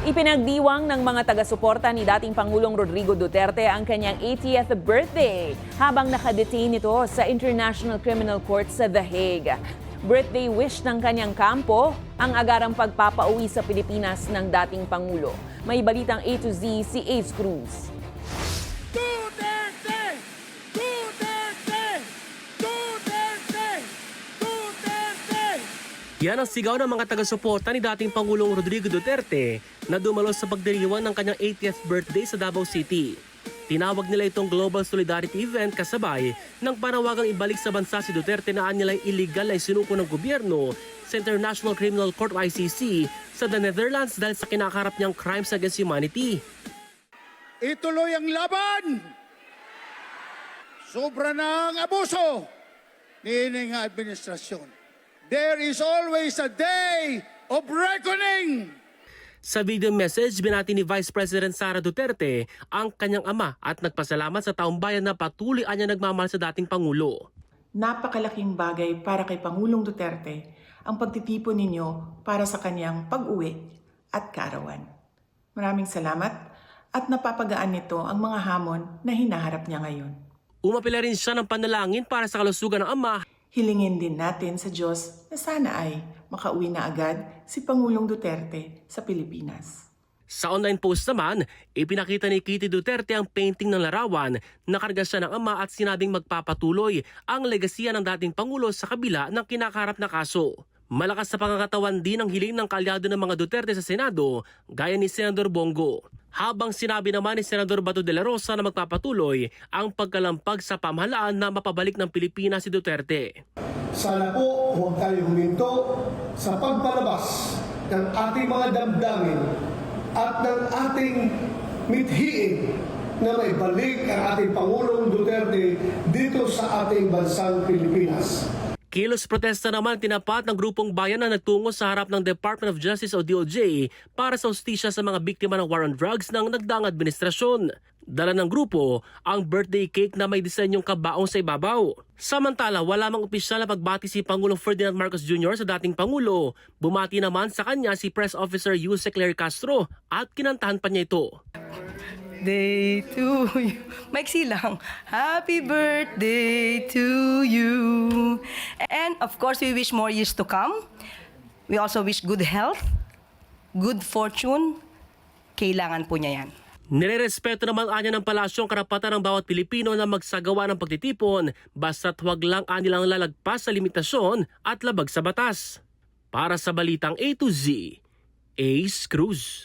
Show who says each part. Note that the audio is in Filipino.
Speaker 1: Ipinagdiwang ng mga taga-suporta ni dating Pangulong Rodrigo Duterte ang kanyang 80th birthday habang nakadetain ito sa International Criminal Court sa The Hague. Birthday wish ng kanyang kampo ang agarang pagpapauwi sa Pilipinas ng dating Pangulo. May balitang A to Z si Ace Cruz.
Speaker 2: Duterte! Duterte! Duterte! Duterte!
Speaker 3: Yan ang sigaw ng mga taga-suporta ni dating Pangulong Rodrigo Duterte na dumalo sa pagdiriwang ng kanyang 80th birthday sa Davao City. Tinawag nila itong Global Solidarity Event kasabay ng panawagang ibalik sa bansa si Duterte na nila'y illegal na isinuko ng gobyerno sa International Criminal Court o ICC sa the Netherlands dahil sa kinakaharap niyang crimes against humanity.
Speaker 2: Ituloy ang laban! Sobra na ang abuso ni ining administrasyon. There is always a day of reckoning!
Speaker 3: Sa video message, binati ni Vice President Sara Duterte ang kanyang ama at nagpasalamat sa taong bayan na patuloy niya nagmamahal sa dating Pangulo.
Speaker 4: Napakalaking bagay para kay Pangulong Duterte ang pagtitipon ninyo para sa kanyang pag-uwi at kaarawan. Maraming salamat at napapagaan nito ang mga hamon na hinaharap niya ngayon.
Speaker 3: Umapila rin siya ng panalangin para sa kalusugan ng ama.
Speaker 4: Hilingin din natin sa Diyos na sana ay makauwi na agad si Pangulong Duterte sa Pilipinas.
Speaker 3: Sa online post naman, ipinakita ni Kitty Duterte ang painting ng larawan na karga siya ng ama at sinabing magpapatuloy ang legasiya ng dating Pangulo sa kabila ng kinakaharap na kaso. Malakas sa pangangatawan din ang hiling ng kaalyado ng mga Duterte sa Senado, gaya ni Senador Bongo. Habang sinabi naman ni Senador Bato de la Rosa na magpapatuloy ang pagkalampag sa pamahalaan na mapabalik ng Pilipinas si Duterte.
Speaker 5: Sana po huwag tayo huminto sa pagpalabas ng ating mga damdamin at ng ating mithiin na maibalik ang ating Pangulong Duterte dito sa ating bansang Pilipinas.
Speaker 3: Kilos protesta naman tinapat ng grupong bayan na nagtungo sa harap ng Department of Justice o DOJ para sa hustisya sa mga biktima ng war on drugs ng nagdaang administrasyon. Dala ng grupo ang birthday cake na may disenyong kabaong sa ibabaw. Samantala, wala mang opisyal na pagbati si Pangulong Ferdinand Marcos Jr. sa dating Pangulo. Bumati naman sa kanya si Press Officer Yuse Claire Castro at kinantahan pa niya ito.
Speaker 6: Day to you. Maiksi lang. Happy birthday to you. And of course, we wish more years to come. We also wish good health, good fortune. Kailangan po niya yan.
Speaker 3: Nirerespeto naman anya ng palasyo ang karapatan ng bawat Pilipino na magsagawa ng pagtitipon basta't huwag lang anilang lalagpas sa limitasyon at labag sa batas. Para sa Balitang A to Z, Ace Cruz.